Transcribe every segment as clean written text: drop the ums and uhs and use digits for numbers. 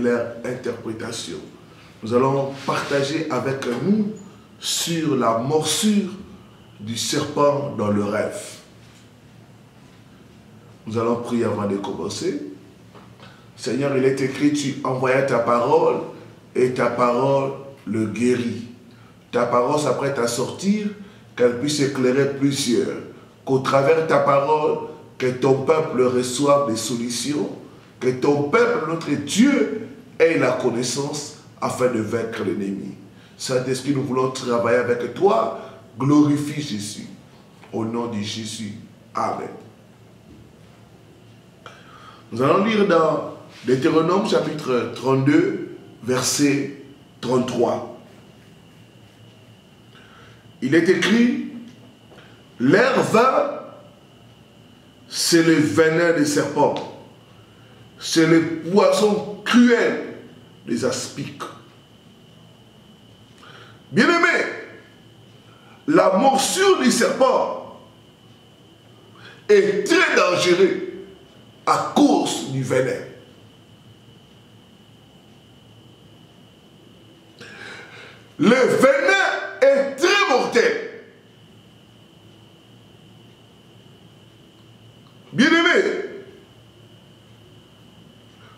leur interprétation. Nous allons partager avec nous sur la morsure du serpent dans le rêve. Nous allons prier avant de commencer. Seigneur, il est écrit, tu envoyas ta parole et ta parole le guérit. Ta parole s'apprête à sortir, qu'elle puisse éclairer plusieurs. Qu'au travers de ta parole, que ton peuple reçoive des solutions, que ton peuple, notre Dieu, ait la connaissance afin de vaincre l'ennemi. Saint-Esprit, nous voulons travailler avec toi. Glorifie Jésus. Au nom de Jésus. Amen. Nous allons lire dans Deutéronome chapitre 32, verset 33. Il est écrit, l'air vain, c'est le venin des serpents, c'est le poison cruel des aspics. Bien-aimé, la morsure du serpent est très dangereuse à cause du venin. Le venin est très mortel. Bien-aimé,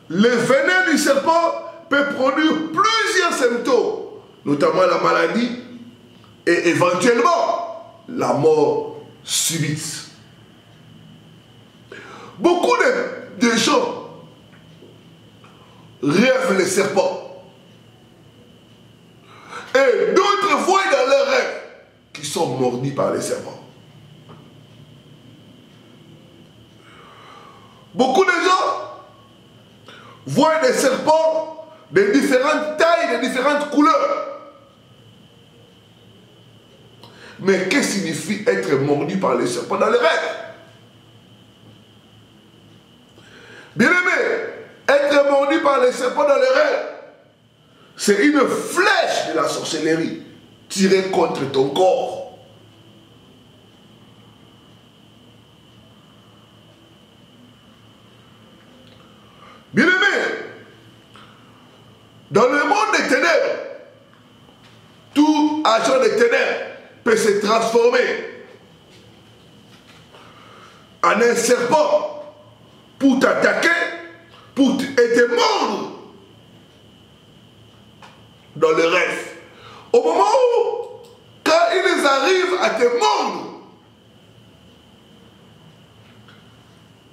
le venin du serpent peut produire plusieurs symptômes, notamment la maladie et éventuellement la mort subite. Beaucoup de gens rêvent les serpents. Et d'autres voient dans leurs rêves qu'ils sont mordus par les serpents. Beaucoup de gens voient des serpents de différentes tailles, de différentes couleurs. Mais qu'est-ce que signifie être mordu par les serpents dans les rêves? Bien-aimé, être mordu par les serpents dans les rêves, c'est une flèche de la sorcellerie tirée contre ton corps. Bien-aimé, dans le monde des ténèbres, tout agent des ténèbres peut se transformer en un serpent pour t'attaquer, pour te mordre dans le rêve. Au moment où, quand ils arrivent à te mordre,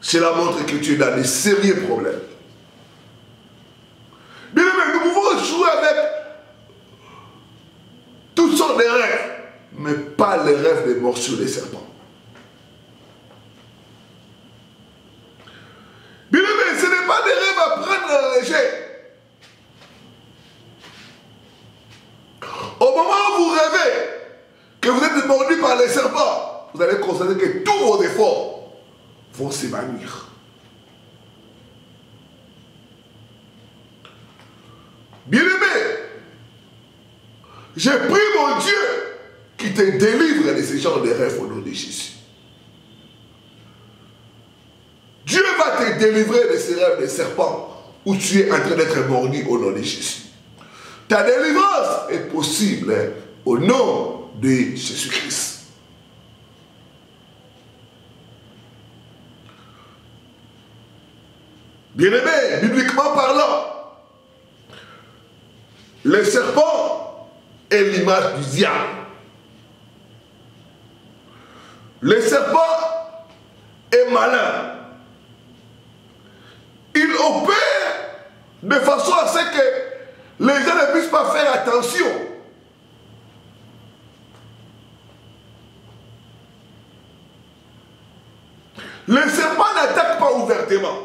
cela montre que tu es dans des sérieux problèmes. Bien aimé, nous pouvons jouer avec toutes sortes de rêves, mais pas les rêves des morsures des serpents. Bien aimé, ce n'est pas des rêves à prendre à la légère. Au moment où vous rêvez que vous êtes mordu par les serpents, vous allez constater que tous vos efforts vont s'évanouir. Bien-aimé, je prie mon Dieu qui te délivre de ce genre de rêves au nom de Jésus. Dieu va te délivrer de ces rêves de serpents où tu es en train d'être mordu au nom de Jésus. Ta délivrance est possible au nom de Jésus-Christ. Bien-aimé, bibliquement parlant, le serpent est l'image du diable. Le serpent est malin. Il opère de façon à ce que les gens ne puissent pas faire attention. Le serpent n'attaque pas ouvertement.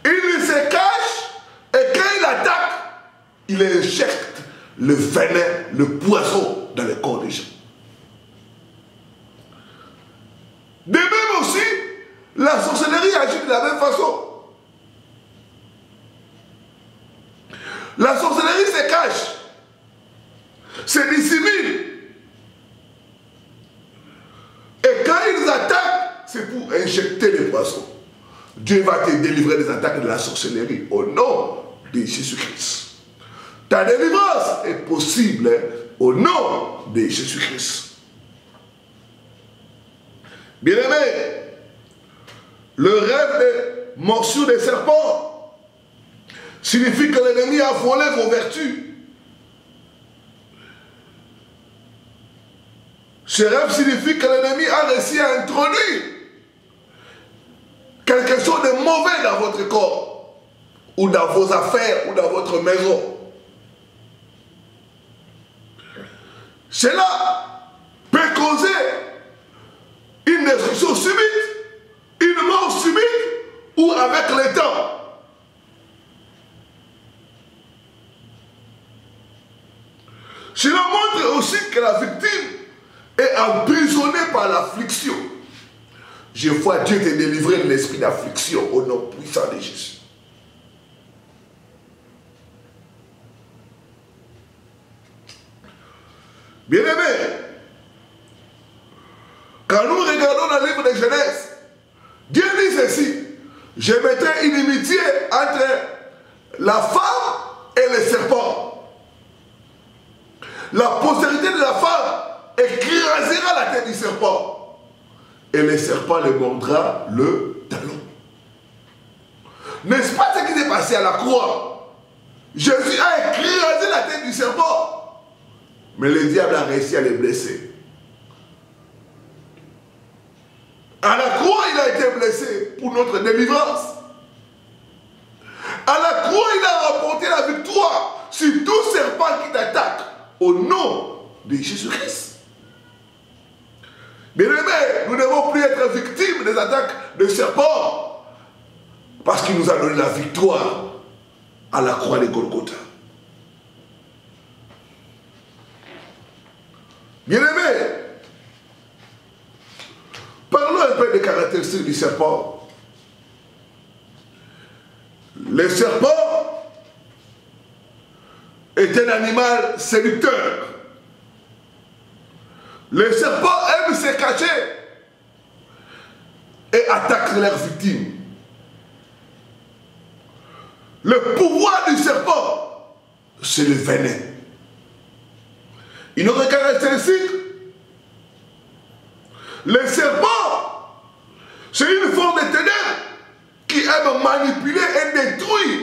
Il se cache et quand il attaque, il injecte le venin, le poison dans le corps des gens. De même aussi, la sorcellerie agit de la même façon. La sorcellerie se cache, se dissimule. Et quand ils attaquent, c'est pour injecter les poisons. Dieu va te délivrer des attaques de la sorcellerie au nom de Jésus-Christ. Ta délivrance est possible au nom de Jésus-Christ. Bien-aimé, le rêve des morsures des serpents signifie que l'ennemi a volé vos vertus. Ce rêve signifie que l'ennemi a réussi à introduire quelque chose de mauvais dans votre corps, ou dans vos affaires, ou dans votre maison. Cela peut causer une destruction subite, une mort subite, ou avec le temps. Cela montre aussi que la victime est emprisonnée par l'affliction. Je vois Dieu te délivrer de l'esprit d'affliction au nom puissant de Jésus. Bien-aimés, quand nous regardons dans le livre de Genèse, Dieu dit ceci: je mettrai une inimitié entre la femme et le serpent. La postérité de la femme écrasera la tête du serpent, et le serpent le mordra le talon. N'est-ce pas ce qui s'est passé à la croix? Jésus a écrasé la tête du serpent, mais le diable a réussi à les blesser. À la croix, il a été blessé pour notre délivrance. À la croix, il a remporté la victoire sur tout serpent qui t'attaque au nom de Jésus-Christ. Bien-aimés, nous ne devons plus être victimes des attaques de serpents parce qu'il nous a donné la victoire à la croix de Golgotha. Bien-aimés, parlons un peu des caractéristiques du serpent. Le serpent est un animal séducteur. Le serpent aime se cacher et attaque leurs victimes. Le pouvoir du serpent, c'est le venin. Une autre caractéristique, le serpent, c'est une forme de ténèbres qui aime manipuler et détruire.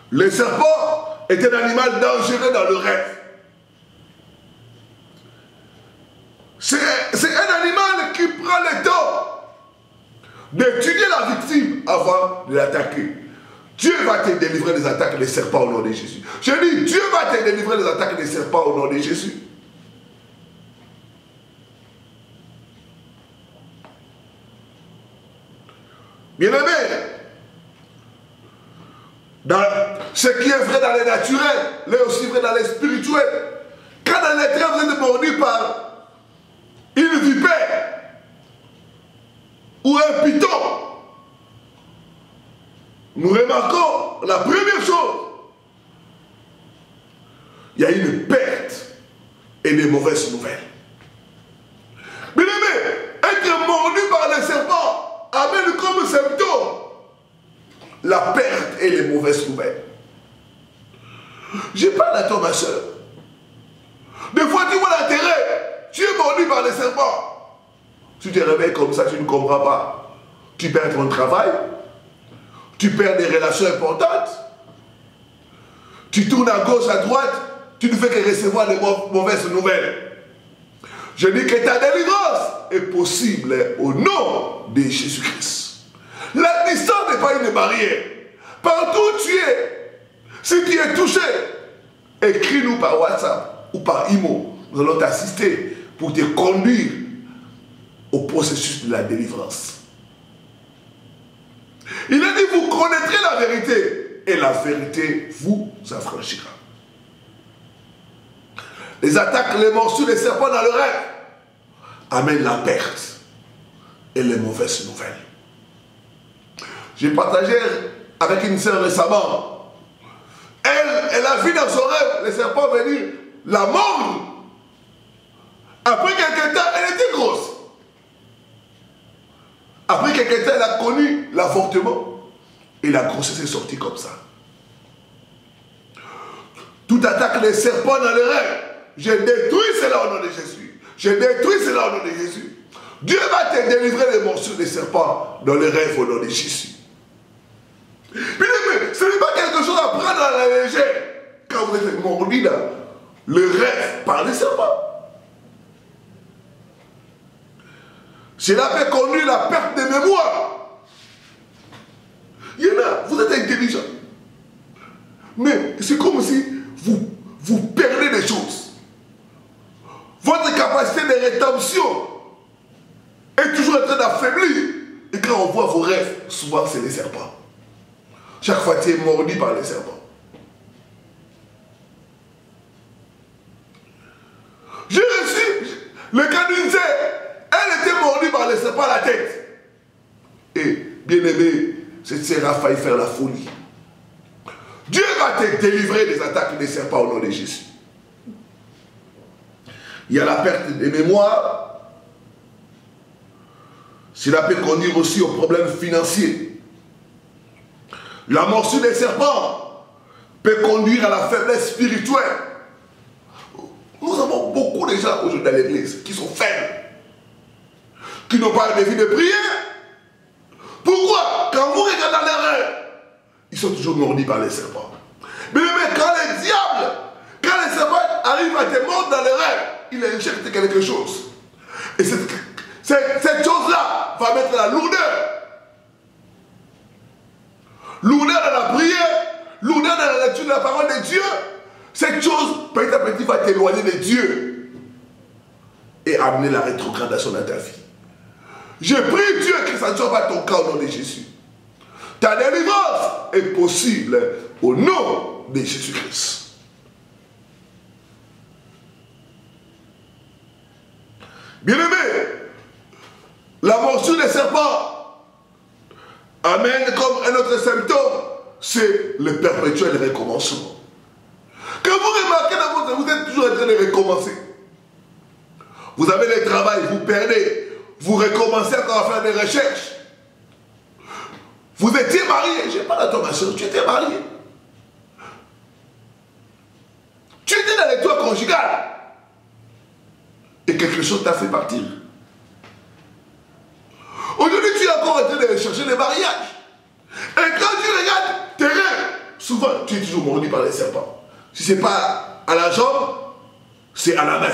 Le serpent est un animal dangereux dans le rêve. C'est un animal qui prend le temps d'étudier la victime avant de l'attaquer. Dieu va te délivrer des attaques des serpents au nom de Jésus. Je dis, Dieu va te délivrer des attaques des serpents au nom de Jésus. Bien-aimés, ce qui est vrai dans le naturel, l'est aussi vrai dans le spirituel. Quand dans les rêves vous êtes mordu par une vipère ou un python, nous remarquons la première chose, il y a une perte et des mauvaises nouvelles. Bien-aimés, être mordu par le serpent amène comme symptôme la perte et les mauvaises nouvelles. Je parle à toi, ma soeur. Des fois, tu vois l'intérêt. Tu es mordu par les serpents. Tu te réveilles comme ça, tu ne comprends pas. Tu perds ton travail. Tu perds des relations importantes. Tu tournes à gauche, à droite. Tu ne fais que recevoir les mauvaises nouvelles. Je dis que ta délivrance est possible au nom de Jésus-Christ. La distance n'est pas une barrière. Partout où tu es, si tu es touché, écris-nous par WhatsApp ou par email. Nous allons t'assister pour te conduire au processus de la délivrance. Il a dit, vous connaîtrez la vérité et la vérité vous affranchira. Les attaques, les morsures des serpents dans le rêve amènent la perte et les mauvaises nouvelles. J'ai partagé avec une sœur récemment. Elle a vu dans son rêve les serpents venir la mordre. Après quelques temps, elle était grosse. que quelqu'un a connu l'avortement et la grossesse est sortie comme ça. Tout attaque les serpents dans les rêves. Je détruis cela au nom de Jésus. Je détruis cela au nom de Jésus. Dieu va te délivrer des morsures des serpents dans les rêves au nom de Jésus. Mais ce n'est pas quelque chose à prendre à la légère quand vous êtes mordu dans le rêve par les serpents. Cela peut conduire à la perte de mémoire. Il y en a, vous êtes intelligent. Mais c'est comme si vous perdez des choses. Votre capacité de rétention est toujours en train d'affaiblir. Et quand on voit vos rêves, souvent c'est les serpents. Chaque fois tu es mordu par les serpents. J'ai reçu le cas d'une sœur. Elle était mordue par les serpents à la tête. Et bien aimé, cette sœur a failli faire la folie. Dieu va te délivrer des attaques des serpents au nom de Jésus. Il y a la perte de mémoire. Cela peut conduire aussi aux problèmes financiers. La morsure des serpents peut conduire à la faiblesse spirituelle. Nous avons beaucoup de gens aujourd'hui dans l'église qui sont faibles, qui n'ont pas de vie de prière. Pourquoi? Quand vous regardez dans les rêves, ils sont toujours mordus par les serpents. Mais quand le diable, quand les serpents arrivent à te mordre dans les rêves, il injecte quelque chose. Et cette chose-là va mettre la lourdeur. Lourdeur dans la prière, lourdeur dans la lecture de la parole de Dieu. Cette chose, petit à petit, va t'éloigner de Dieu et amener la rétrogradation dans ta vie. Je prie Dieu que ça ne soit pas ton cas au nom de Jésus. Ta délivrance est possible au nom de Jésus-Christ. Bien-aimé, la morsure des serpents amène comme un autre symptôme, c'est le perpétuel recommencement. Quand vous remarquez dans votre vie, vous êtes toujours en train de recommencer. Vous avez le travail, vous perdez, vous recommencez encore à faire des recherches. Vous étiez marié, je n'ai pas d'automation, tu étais marié. Tu étais dans les toits conjugales. Et quelque chose t'a fait partir. Aujourd'hui, tu es encore en train de rechercher les mariages. Et quand tu regardes tes rêves, souvent, tu es toujours mordu par les serpents. Si ce n'est pas à la jambe, c'est à la main.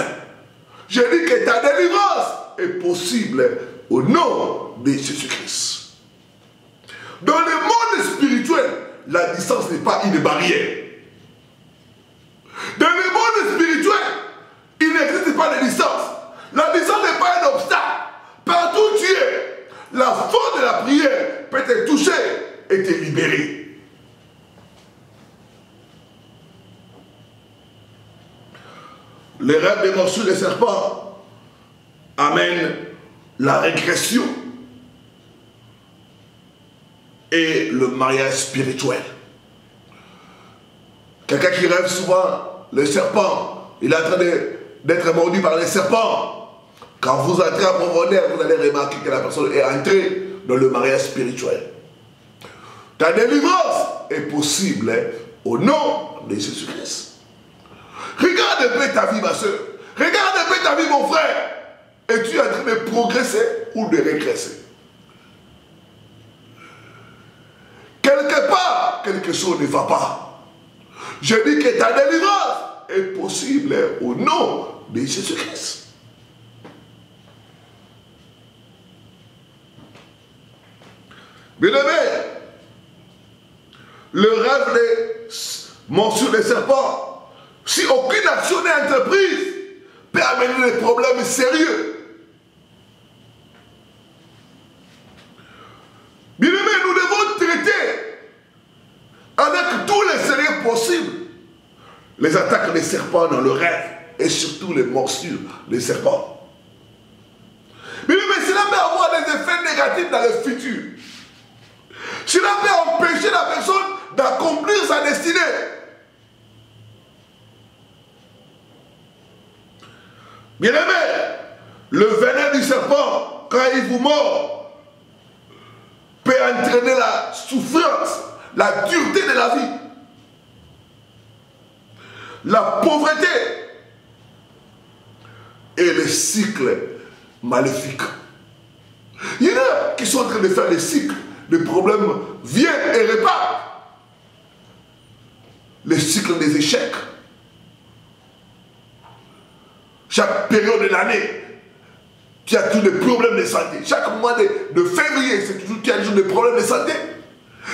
Je dis que ta délivrance est possible au nom de Jésus-Christ. Dans le monde spirituel, la distance n'est pas une barrière. Dans le monde spirituel, il n'existe pas de distance. La distance n'est pas un obstacle. Partout où tu es, la force de la prière peut te toucher et te libérer. Les rêves des morsures des serpents amènent la régression et le mariage spirituel. Quelqu'un qui rêve souvent, le serpent, il est en train d'être mordu par les serpents. Quand vous entrez en profondeur, vous allez remarquer que la personne est entrée dans le mariage spirituel. Ta délivrance est possible au nom de Jésus-Christ. Regarde un peu ta vie, ma soeur. Regarde un peu ta vie, mon frère. Et tu es en train de progresser ou de régresser. Quelque part, quelque chose ne va pas. Je dis que ta délivrance est possible au nom de Jésus-Christ. Bien-aimé, le rêve des morsures des serpents, si aucune action n'est entreprise, peut amener des problèmes sérieux. Bien-aimé, nous devons traiter avec tous les sérieux possibles les attaques des serpents dans le rêve et surtout les morsures des serpents. Bien-aimé, cela peut avoir des effets négatifs dans le futur. Cela peut empêcher la personne d'accomplir sa destinée. Bien-aimé, le venin du serpent, quand il vous mord, entraîner la souffrance, la dureté de la vie, la pauvreté et les cycles maléfiques. Il y en a qui sont en train de faire des cycles, les problèmes viennent et repartent. Les cycles des échecs. Chaque période de l'année, tu as tous les problèmes de santé. Chaque mois de février, c'est toujours tu as toujours des problèmes de santé.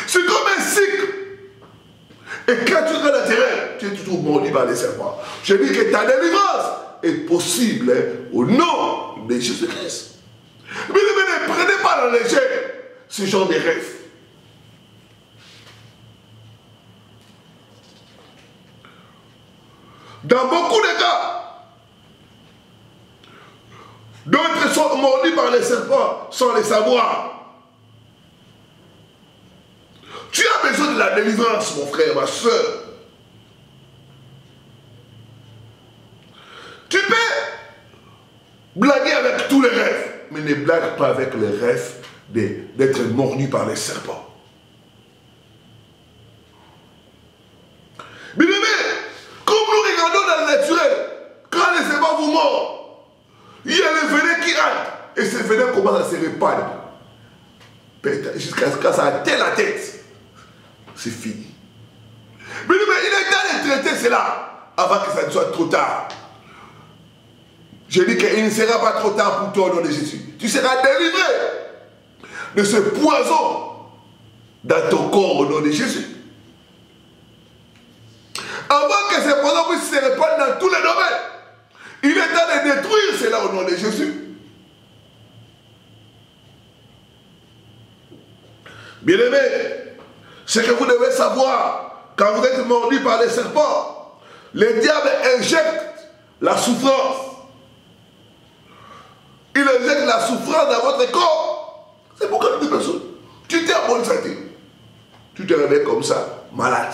C'est comme un cycle. Et quand tu regardes la terre, tu es toujours mordu par les serpents. Je dis que ta délivrance est possible au nom de Jésus-Christ. Mais ne prenez pas dans léger ce genre de rêves. Dans beaucoup de cas, d'autres sont mordus par les serpents sans le savoir. Tu as besoin de la délivrance, mon frère, ma soeur. Tu peux blaguer avec tous les rêves, mais ne blague pas avec les rêves d'être mordu par les serpents. Bien aimé, comme nous regardons dans le naturel, quand les serpents vous mordent, il y a le venin qui rentre, et ce venin commence à se répandre. Jusqu'à ce que ça atteint la tête. C'est fini. Mais il est temps de traiter cela avant que ça ne soit trop tard. Je dis qu'il ne sera pas trop tard pour toi au nom de Jésus. Tu seras délivré de ce poison dans ton corps au nom de Jésus. Avant que ce poison puisse se répandre dans tous les domaines, il est temps de détruire cela au nom de Jésus. Bien-aimé, ce que vous devez savoir, quand vous êtes mordu par les serpents, le diable injecte la souffrance. Il injecte la souffrance dans votre corps. C'est pourquoi une personne, tu t'es en bonne santé. Tu te réveilles comme ça, malade.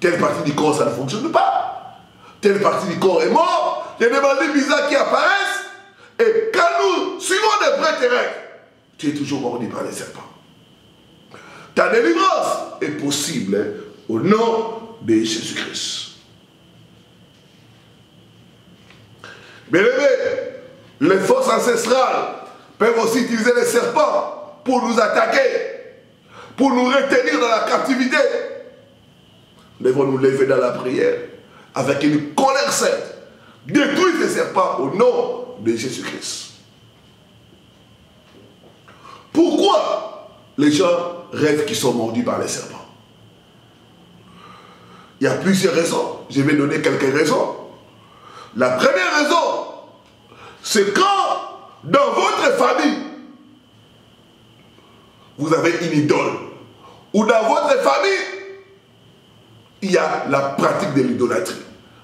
Telle partie du corps, ça ne fonctionne pas. Telle partie du corps est morte. Il y a des maladies bizarres qui apparaissent. Et quand nous suivons des vrais terrains, tu es toujours mordu par les serpents. Ta délivrance est possible au nom de Jésus-Christ. Bien-aimés, les forces ancestrales peuvent aussi utiliser les serpents pour nous attaquer, pour nous retenir dans la captivité. Nous devons nous lever dans la prière avec une colère sainte. Détruire ces serpents au nom de Jésus-Christ. Pourquoi les gens rêvent qu'ils sont mordus par les serpents? Il y a plusieurs raisons. Je vais donner quelques raisons. La première raison, c'est quand dans votre famille, vous avez une idole, ou dans votre famille, il y a la pratique de l'idolâtrie.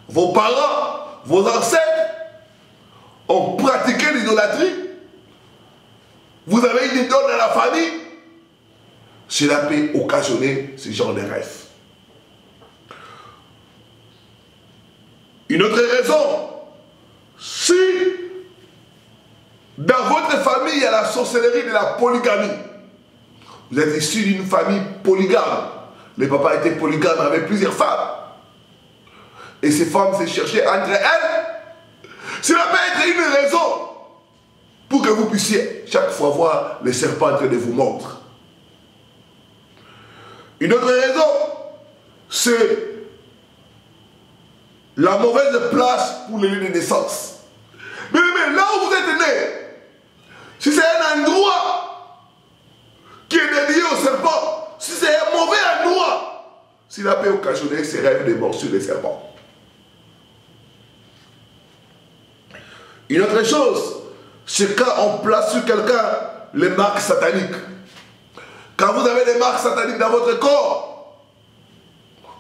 Vos parents, vos ancêtres ont pratiqué l'idolâtrie. Vous avez une idole dans la famille. Cela peut occasionner ce genre de rêve. Une autre raison, si dans votre famille il y a la sorcellerie de la polygamie, vous êtes issu d'une famille polygame, le papa était polygame avec plusieurs femmes, et ces femmes se cherchaient entre elles, cela peut être une raison pour que vous puissiez chaque fois voir les serpents en train de vous mordre. Une autre raison, c'est la mauvaise place pour le lieu de naissance. Mais là où vous êtes né, si c'est un endroit qui est dédié au serpent, si c'est un mauvais endroit, cela peut occasionner ces rêves de morsures des serpents. Une autre chose, c'est quand on place sur quelqu'un les marques sataniques. Quand vous avez des marques sataniques dans votre corps,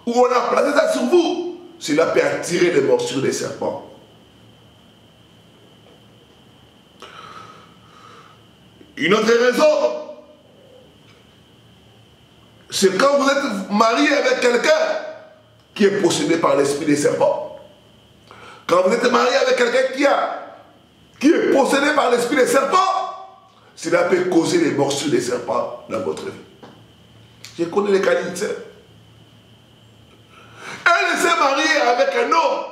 où on a placé ça sur vous, cela peut attirer les morsures des serpents. Une autre raison, c'est quand vous êtes marié avec quelqu'un qui est possédé par l'esprit des serpents. Quand vous êtes marié avec quelqu'un qui est possédé par l'esprit des serpents, cela peut causer les morsures des serpents dans votre vie. Je connais les cas d'une sœur. Elle s'est mariée avec un homme.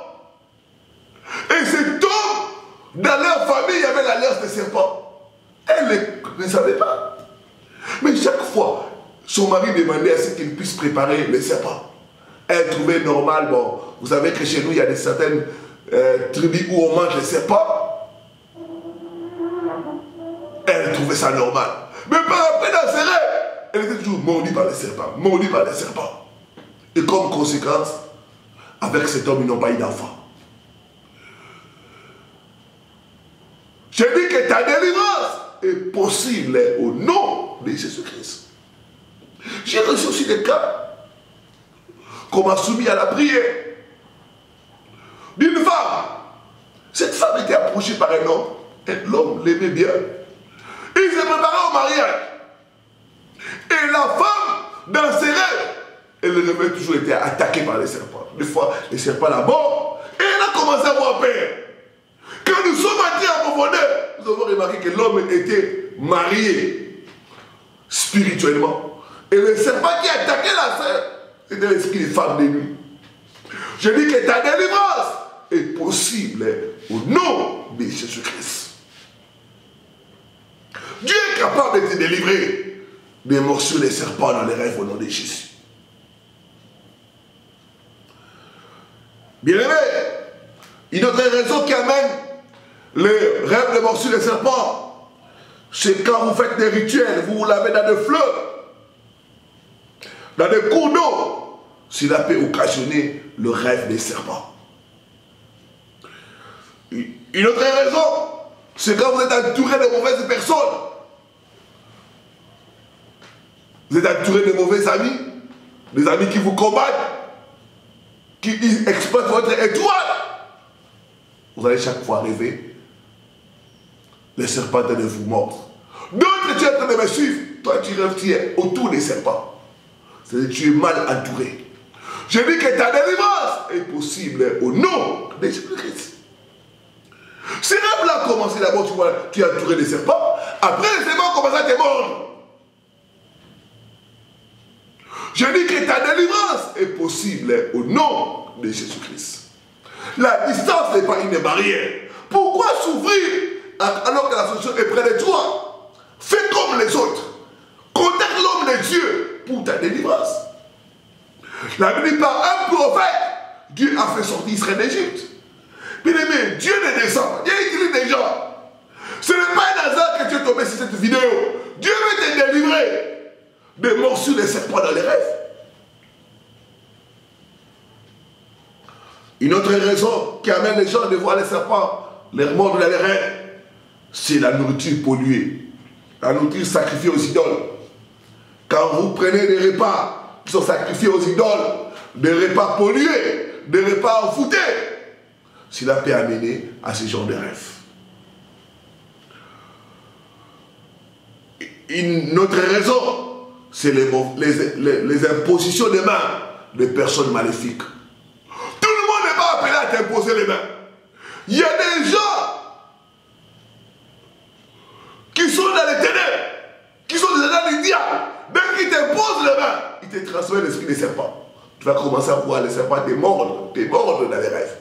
Et cet homme, dans leur famille, il y avait l'alliance des serpents. Elle ne savait pas. Mais chaque fois, son mari demandait à ce qu'il puisse préparer les serpents. Elle trouvait normal, bon, vous savez que chez nous, il y a certaines tribus où on mange les serpents. Elle trouvait ça normal. Mais par après, dans ses rêves, elle était toujours mordue par les serpents, mordue par les serpents. Et comme conséquence, avec cet homme, ils n'ont pas eu d'enfant. Je dis que ta délivrance est possible au nom de Jésus-Christ. J'ai reçu aussi des cas qu'on m'a soumis à la prière d'une femme. Cette femme était approchée par un homme, et l'homme l'aimait bien. Il s'est préparé au mariage. Et la femme, dans ses rêves, elle avait toujours été attaquée par les serpents. Des fois, les serpents la mordent, et elle a commencé à avoir peur. Quand nous sommes entrés en profondeur, nous avons remarqué que l'homme était marié spirituellement. Et le serpent qui attaquait la sœur, c'était l'esprit des femmes de nuit. Je dis que ta délivrance est possible au nom de Jésus-Christ. Dieu est capable de te délivrer des morsures des serpents dans les rêves au nom de Jésus. Bien aimé, une autre raison qui amène les rêves de morsures des serpents, c'est quand vous faites des rituels, vous vous lavez dans des fleuves, dans des cours d'eau, cela peut occasionner le rêve des serpents. Une autre raison, c'est quand vous êtes entouré de mauvaises personnes. Vous êtes entouré de mauvais amis, des amis qui vous combattent, qui exploitent votre étoile. Vous allez chaque fois rêver, les serpents de vous mordre. D'autres, tu es en train de me suivre, toi tu rêves, tu es autour des serpents. C'est-à-dire que tu es mal entouré. Je dis que ta délivrance est possible au nom de Jésus-Christ. Ces rêves-là ont commencé d'abord, tu vois, tu es entouré des serpents. Après, les serpents ont commencé à te mordre. Je dis que ta délivrance est possible au nom de Jésus-Christ. La distance n'est pas une barrière. Pourquoi souffrir alors que la solution est près de toi? Fais comme les autres. Contacte l'homme de Dieu pour ta délivrance. La Bible dit par un prophète, Dieu a fait sortir Israël d'Égypte. Bien aimé, Dieu ne descend pas. Dieu utilise des gens. Ce n'est pas un hasard que tu es tombé sur cette vidéo. Dieu veut te délivrer des morsures des serpents dans les rêves. Une autre raison qui amène les gens de voir les serpents les mordre dans les rêves, c'est la nourriture polluée, la nourriture sacrifiée aux idoles. Quand vous prenez des repas qui sont sacrifiés aux idoles, des repas pollués, des repas enfoutés, cela peut amener à ce genre de rêves. Une autre raison, c'est les impositions des mains des personnes maléfiques. Tout le monde n'est pas appelé à t'imposer les mains. Il y a des gens qui sont dans les ténèbres, qui sont dans les diables. Dès qu'ils t'imposent les mains, ils te transmettent l'esprit des serpents. Tu vas commencer à voir les serpents te mordre dans les rêves.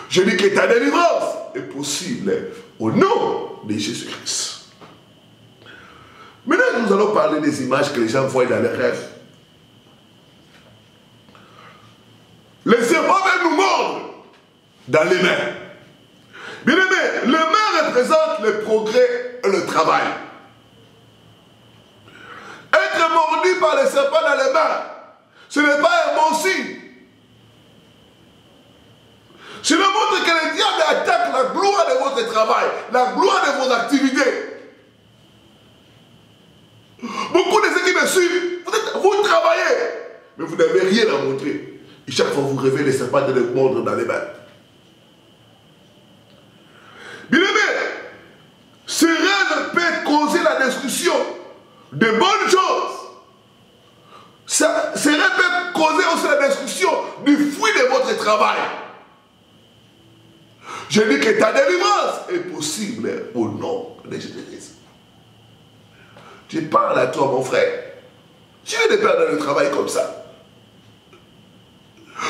Je dis que ta délivrance est possible au nom de Jésus-Christ. Maintenant, nous allons parler des images que les gens voient dans les rêves. Les serpents veulent nous mordre dans les mains. Bien aimé, les mains représentent le progrès et le travail. Être mordu par les serpents dans les mains, ce n'est pas un bon signe. Cela montre que le diable attaque la gloire de votre travail, la gloire de vos activités. Beaucoup de ceux qui me suivent, vous travaillez, mais vous n'avez rien à montrer. Et chaque fois vous rêvez, les serpents de les mordre dans les mains. Bien aimé, ce rêve peut causer la destruction de bonnes choses. Ce rêve peut causer aussi la destruction du fruit de votre travail. Je dis que ta délivrance est possible Je parle à toi, mon frère. Tu viens de perdre le travail comme ça.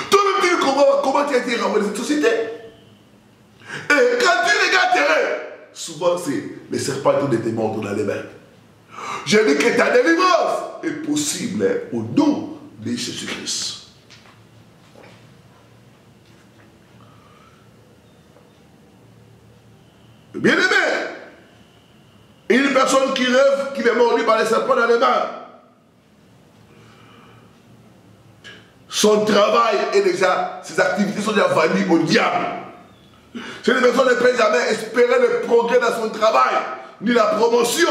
Toi-même, tu comprends comment tu as été renvoyé de cette société. Et quand tu regardes tes rêves, souvent c'est les serpents qui te mordent dans les mains. Je dis que ta délivrance est possible au nom de Jésus-Christ. Bien-aimé, une personne qui rêve qu'il est mordu par les serpents dans les mains, son travail est déjà, ses activités sont déjà vannies au diable. Cette personne ne peut jamais espérer le progrès dans son travail, ni la promotion.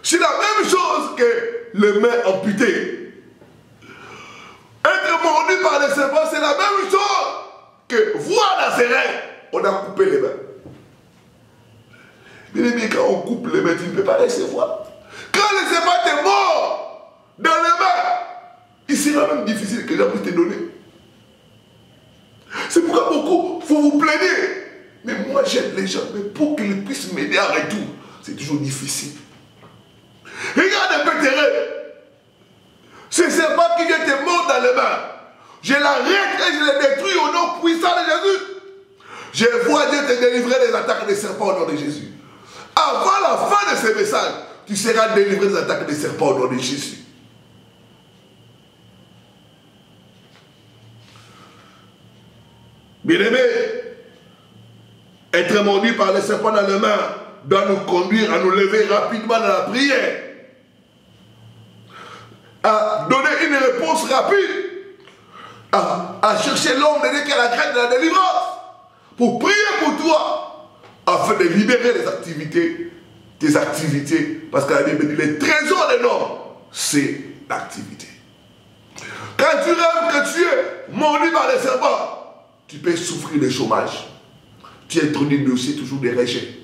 C'est la même chose que les mains amputées. Être mordu par les serpents, c'est la même chose que voir dans ses rêves. On a coupé les mains. Bien aimé, quand on coupe les mains, tu ne peux pas recevoir. Quand le serpent est mort dans les mains, il sera même difficile que les gens puissent te donner. C'est pourquoi beaucoup, il faut vous plaigner. Mais moi, j'aide les gens, mais pour qu'ils puissent m'aider en retour, c'est toujours difficile. Regarde un peu tes rêves. Ce serpent qui vient te mordre dans les mains, je l'arrête et je le détruis au nom puissant de Jésus. Je vois Dieu te délivrer des attaques des serpents au nom de Jésus. Avant la fin de ce message, tu seras délivré des attaques des serpents au nom de Jésus. Bien-aimé, être mordu par les serpents dans les mains doit nous conduire à nous lever rapidement dans la prière, à donner une réponse rapide, à chercher l'homme de Dieu qui a la grâce de la délivrance, pour prier pour toi, afin de libérer les activités, tes activités, parce que la Bible dit les trésors de l'homme, c'est l'activité. Quand tu rêves que tu es mordu par les serpents, tu peux souffrir de chômage. Tu introduis aussi toujours des rejets.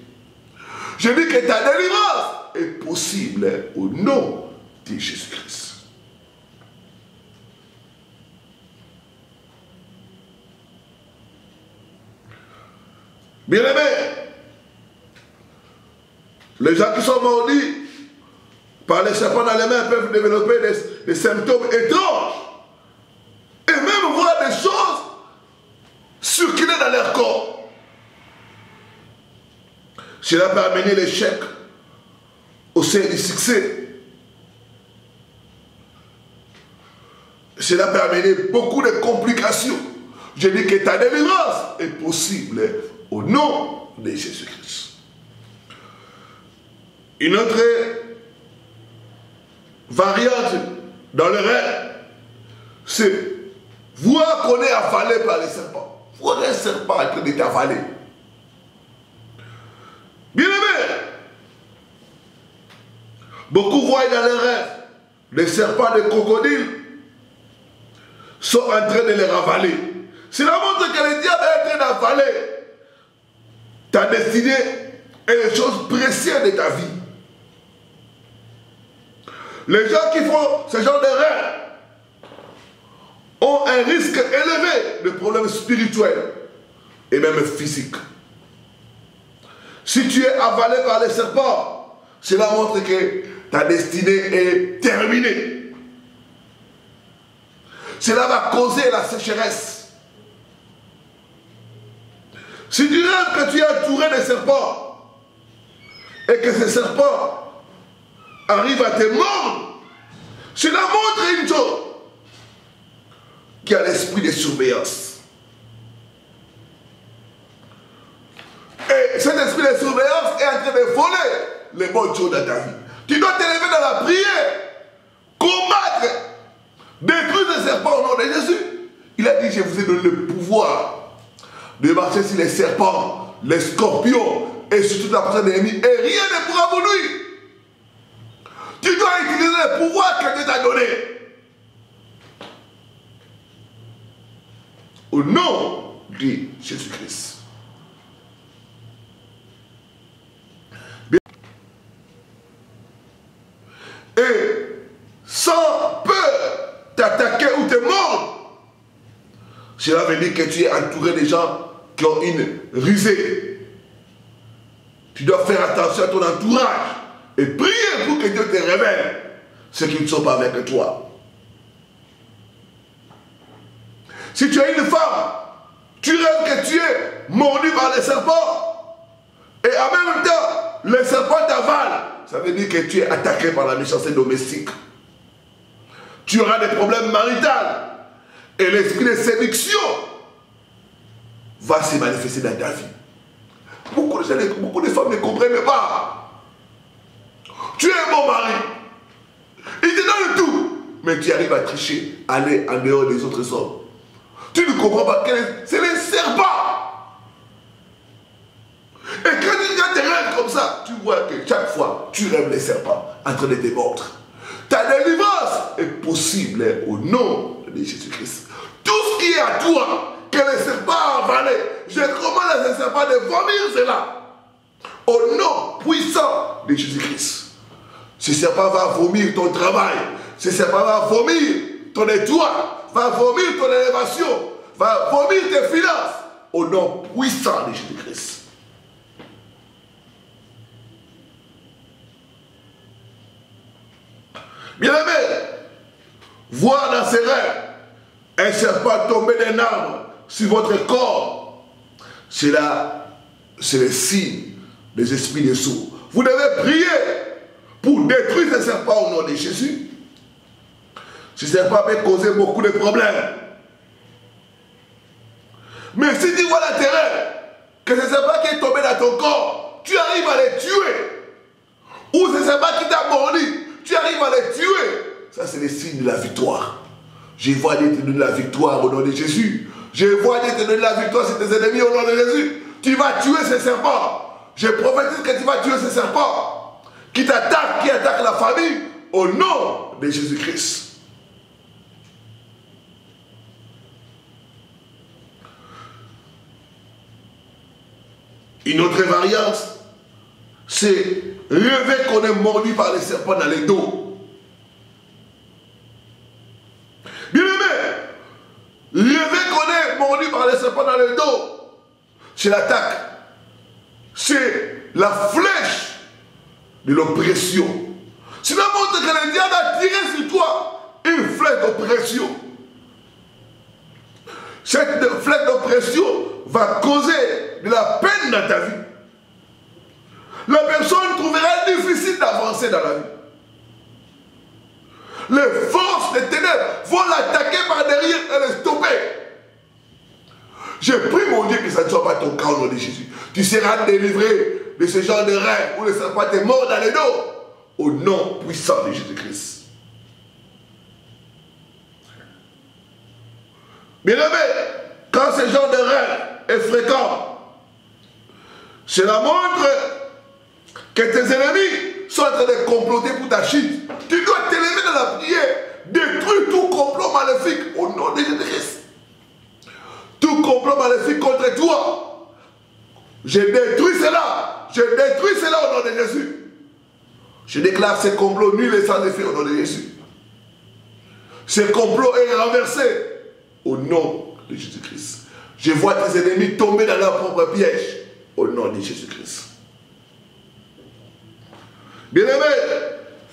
Je dis que ta délivrance est possible au nom de Jésus-Christ. Bien-aimé, les gens qui sont mordus par les serpents dans les mains peuvent développer des symptômes étranges et même voir des choses circuler dans leur corps. Cela peut amener l'échec au sein du succès. Cela peut amener beaucoup de complications. Je dis que ta délivrance est possible au nom de Jésus-Christ. Une autre variante dans le rêve, c'est voir qu'on est avalé par les serpents. Voir un serpent en train d'être avalé. Bien-aimé, beaucoup voient dans les rêves des serpents, des crocodiles sont en train de les ravaler. Cela montre que le diable est en train d'avaler ta destinée et les choses précieuses de ta vie. Les gens qui font ce genre de rêve ont un risque élevé de problèmes spirituels et même physiques. Si tu es avalé par les serpents, cela montre que ta destinée est terminée. Cela va causer la sécheresse. Si tu rêves que tu es entouré de serpents et que ces serpents arrivent à te mordre, cela montre une chose, qu'il y a l'esprit de surveillance. Et cet esprit de surveillance est en train de voler les bonnes choses dans ta vie. Tu dois t'élever dans la prière, combattre, détruire les serpents au nom de Jésus. Il a dit, je vous ai donné le pouvoir de marcher sur les serpents, les scorpions et sur toute la personne de l'ennemi, et rien ne pourra vous nuire. Tu dois utiliser le pouvoir que Dieu t'a donné. Au nom de Jésus-Christ. Et sans peur t'attaquer ou te mordre, cela veut dire que tu es entouré de gens qui ont une rusée. Tu dois faire attention à ton entourage. et prier pour que Dieu te révèle ceux qui ne sont pas avec toi. Si tu es une femme, tu rêves que tu es mordu par les serpents et en même temps, les serpents t'avalent. Ça veut dire que tu es attaqué par la méchanceté domestique. Tu auras des problèmes maritaux et l'esprit de séduction va se manifester dans ta vie. Beaucoup de femmes ne comprennent pas. Tu es un bon mari. Il te donne tout. Mais tu arrives à tricher, aller en dehors des autres hommes. Tu ne comprends pas que c'est les serpents. Et quand tu regardes tes rêves comme ça, tu vois que chaque fois, tu rêves les serpents en train de te mordre. Ta délivrance est possible au nom de Jésus-Christ. Tout ce qui est à toi, que les serpents ont avalé, je commande à ces serpents de vomir cela. Au nom puissant de Jésus-Christ. Ce serpent va vomir ton travail. Ce serpent va vomir ton étoile. Va vomir ton élévation. Va vomir tes finances. Au nom puissant de Jésus-Christ. Bien-aimé, voir dans ses rêves un serpent tomber d'un arbre sur votre corps, c'est le signe des esprits des sourds. Vous devez prier pour détruire ce serpent au nom de Jésus. Ce serpent peut causer beaucoup de problèmes. Mais si tu vois l'intérêt que ce serpent qui est tombé dans ton corps, tu arrives à les tuer, ou ce serpent qui t'a mordu, tu arrives à les tuer, ça c'est le signe de la victoire. Je vois Dieu te donner la victoire au nom de Jésus. Je vois Dieu te donner la victoire sur tes ennemis au nom de Jésus. Tu vas tuer ces serpents. Je prophétise que tu vas tuer ces serpents qui t'attaquent, qui attaquent la famille au nom de Jésus-Christ. Une autre variante, c'est rêver qu'on est mordu par les serpents dans les dos. Bien-aimé, rêver qu'on est mordu par les serpents dans le dos, c'est l'attaque. C'est la flèche de l'oppression. Cela montre que le diable a tiré sur toi une flèche d'oppression. Cette flèche d'oppression va causer de la peine dans ta vie. La personne trouvera difficile d'avancer dans la vie. Les forces des ténèbres vont l'attaquer par derrière et le stopper. Je prie mon Dieu que ça ne soit pas ton cas au nom de Jésus. Tu seras délivré de ce genre de rêve où le serpent te mord dans le dos au nom puissant de Jésus-Christ. Bien-aimé, quand ce genre de rêve est fréquent, cela montre que tes ennemis sont en train de comploter pour ta chute. Tu dois t'élever dans la prière, détruire tout complot maléfique au nom de Jésus-Christ. Tout complot maléfique contre toi, je détruis cela. Je détruis cela au nom de Jésus. Je déclare ce complot nul et sans effet au nom de Jésus. Ce complot est renversé au nom de Jésus-Christ. Je vois tes ennemis tomber dans leur propre piège au nom de Jésus-Christ. Bien-aimé,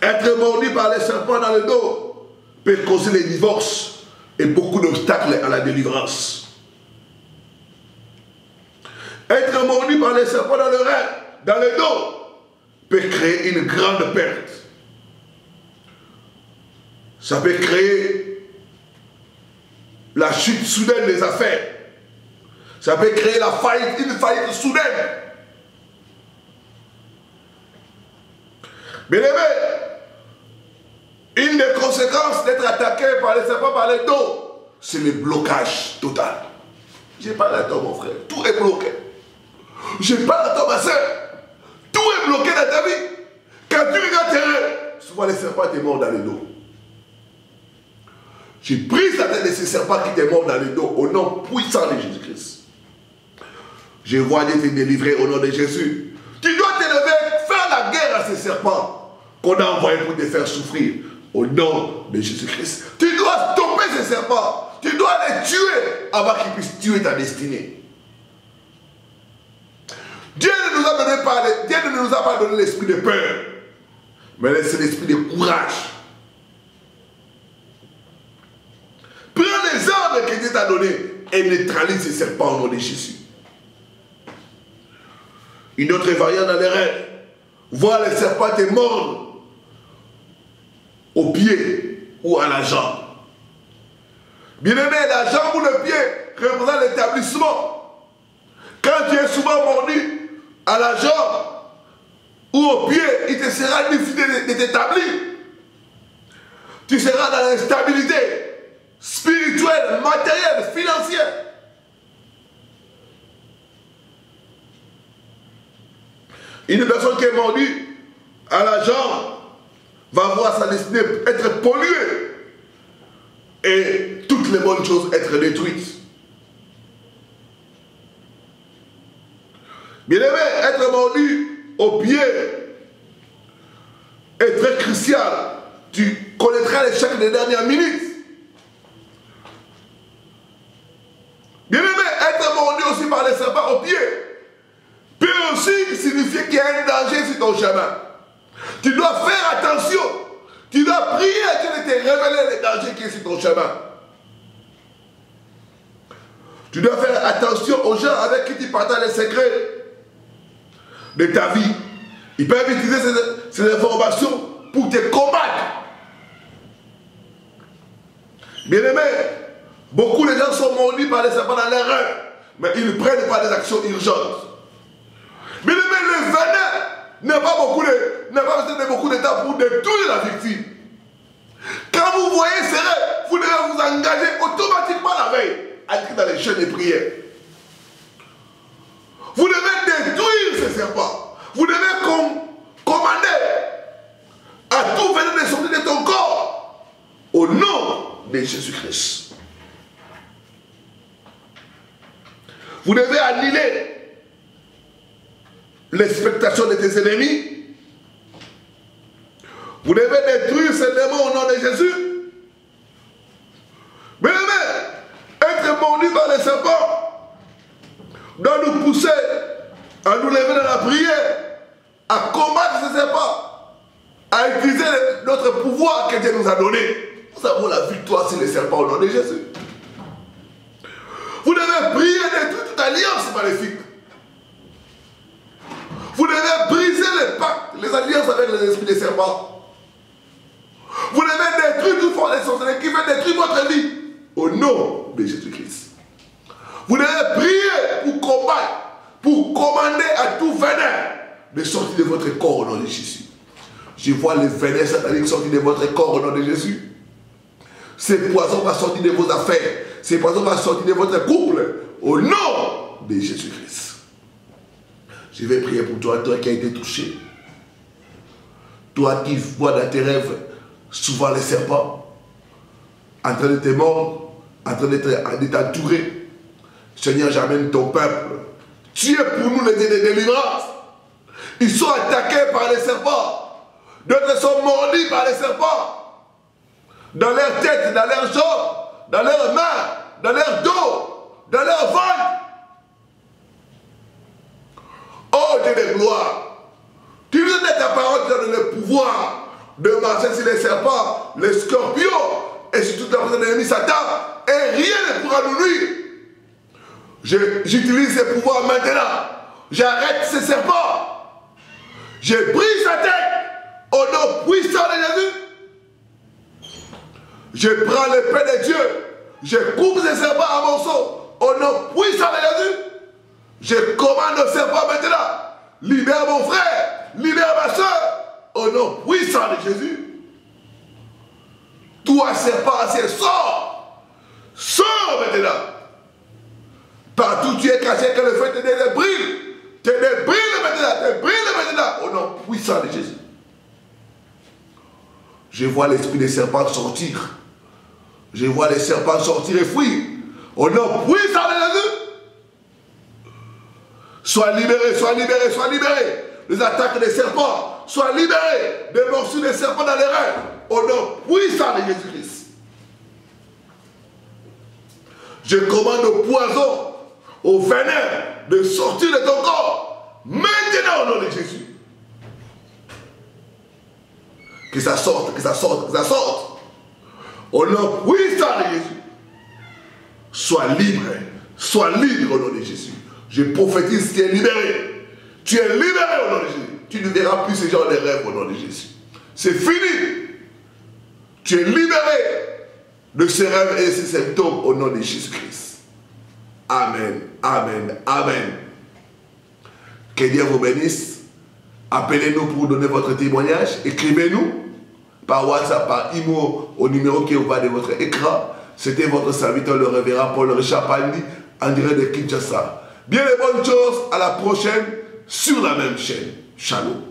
être mordu par les serpents dans le dos peut causer les divorces et beaucoup d'obstacles à la délivrance. Être mordu par les serpents dans le dos peut créer une grande perte. Ça peut créer la chute soudaine des affaires. Ça peut créer une faillite soudaine. Bien aimé, une des conséquences d'être attaqué par les serpents par le dos, c'est le blocage total. Je parle à toi mon frère, tout est bloqué. Je parle à toi ma soeur, tout est bloqué dans ta vie. Quand tu regardes tes rêves, souvent les serpents te mordent dans le dos. J'ai pris certains de ces serpents qui te mordent dans le dos au nom puissant de Jésus-Christ. Je vois Dieu te délivrer au nom de Jésus. Tu dois te lever, faire la guerre à ces serpents qu'on a envoyés pour te faire souffrir au nom de Jésus-Christ. Tu dois stopper ces serpents. Tu dois les tuer avant qu'ils puissent tuer ta destinée. Dieu ne nous a pas donné l'esprit de peur, Mais c'est l'esprit de courage. Prends les ordres que Dieu t'a donnés et neutralise ces serpents au nom de Jésus. Une autre variante dans les rêves. Voir les serpents te mordre au pied ou à la jambe. Bien aimé, la jambe ou le pied représente l'établissement. Quand tu es souvent mordu à la jambe ou au pied, il te sera difficile de t'établir. Tu seras dans l'instabilité spirituelle, matérielle, financière. Une personne qui est mordue à la jambe va voir sa destinée être polluée et toutes les bonnes choses être détruites. Bien aimé, être mordu au pied est très crucial. Tu connaîtras l'échec des dernières minutes. Bien aimé, être mordu aussi par les serpents au pied peut aussi signifier qu'il y a un danger sur ton chemin. Tu dois faire attention. Tu dois prier à Dieu de te révéler les dangers qui sont sur ton chemin. Tu dois faire attention aux gens avec qui tu partages les secrets de ta vie. Ils peuvent utiliser ces informations pour te combattre. Bien aimé, beaucoup de gens sont mordus par les serpents dans leur rêve, mais ils ne prennent pas des actions urgentes. Bien aimé, le venin n'a pas besoin de beaucoup de temps pour détruire la victime. Quand vous voyez ces rêves, vous devez vous engager automatiquement la veille à être dans les chaînes de prière. Vous devez détruire ces serpents. Vous devez commander à tout venin de sortir de ton corps au nom de Jésus-Christ. Vous devez annuler l'expectation de tes ennemis. Vous devez détruire ces démons au nom de Jésus. Mais être mordu par les serpents doit nous pousser à nous lever dans la prière, à combattre ces serpents, à utiliser notre pouvoir que Dieu nous a donné. Nous avons la victoire sur les serpents au nom de Jésus. Vous devez prier de toute alliance maléfique. Vous devez briser les pactes, les alliances avec les esprits des serpents. Vous devez détruire toute force de sorcellerie qui veut détruire votre vie au nom de Jésus-Christ. Vous devez prier pour combattre, pour commander à tout venin de sortir de votre corps au nom de Jésus. Je vois les venins sataniques sortir de votre corps au nom de Jésus. Ces poisons vont sortir de vos affaires. Ces poisons vont sortir de votre couple au nom de Jésus-Christ. Je vais prier pour toi, toi qui as été touché. Toi qui vois dans tes rêves souvent les serpents en train de te mordre, en train de t'entourer. Seigneur, j'amène ton peuple. Tu es pour nous les aider de délivrance. Ils sont attaqués par les serpents. D'autres sont mordus par les serpents. Dans leur tête, dans leurs jambes, dans leurs mains, dans leur dos, dans leur ventre. Oh Dieu de gloire, tu nous donnes ta parole, tu donnes le pouvoir de marcher sur les serpents, les scorpions et sur toute la présence de l'ennemi Satan, et rien ne pourra nous nuire. J'utilise ces pouvoirs maintenant. J'arrête ces serpents. Je brise sa tête au nom puissant de Jésus. Je prends l'épée de Dieu. Je coupe ces serpents à morceaux au nom puissant de Jésus. Je commande au serpent maintenant. Libère mon frère. Libère ma soeur. Au nom puissant de Jésus. Toi, serpent ancien, sors. Sors maintenant. Partout où tu es caché, que le feu te débrile. Te débrile maintenant. Te brille maintenant. Au nom puissant de Jésus. Je vois l'esprit des serpents sortir. Je vois les serpents sortir et fuir. Au nom puissant de Jésus. Sois libéré, sois libéré, sois libéré. Les attaques des serpents, sois libéré des morsures des serpents dans les rêves. Au nom puissant de Jésus-Christ. Je commande au poison, au venin de sortir de ton corps. Maintenant au nom de Jésus. Que ça sorte, que ça sorte, que ça sorte. Au nom puissant de Jésus. Sois libre au nom de Jésus. Je prophétise, tu es libéré. Tu es libéré au nom de Jésus. Tu ne verras plus ce genre de rêves au nom de Jésus. C'est fini. Tu es libéré de ces rêves et ces symptômes au nom de Jésus-Christ. Amen, amen, amen. Que Dieu vous bénisse. Appelez-nous pour donner votre témoignage. Écrivez-nous par WhatsApp, par email au numéro qui est au bas de votre écran. C'était votre serviteur, le révérend Paul Richard Pandi, en direct de Kinshasa. Bien les bonnes choses, à la prochaine sur la même chaîne. Shalom.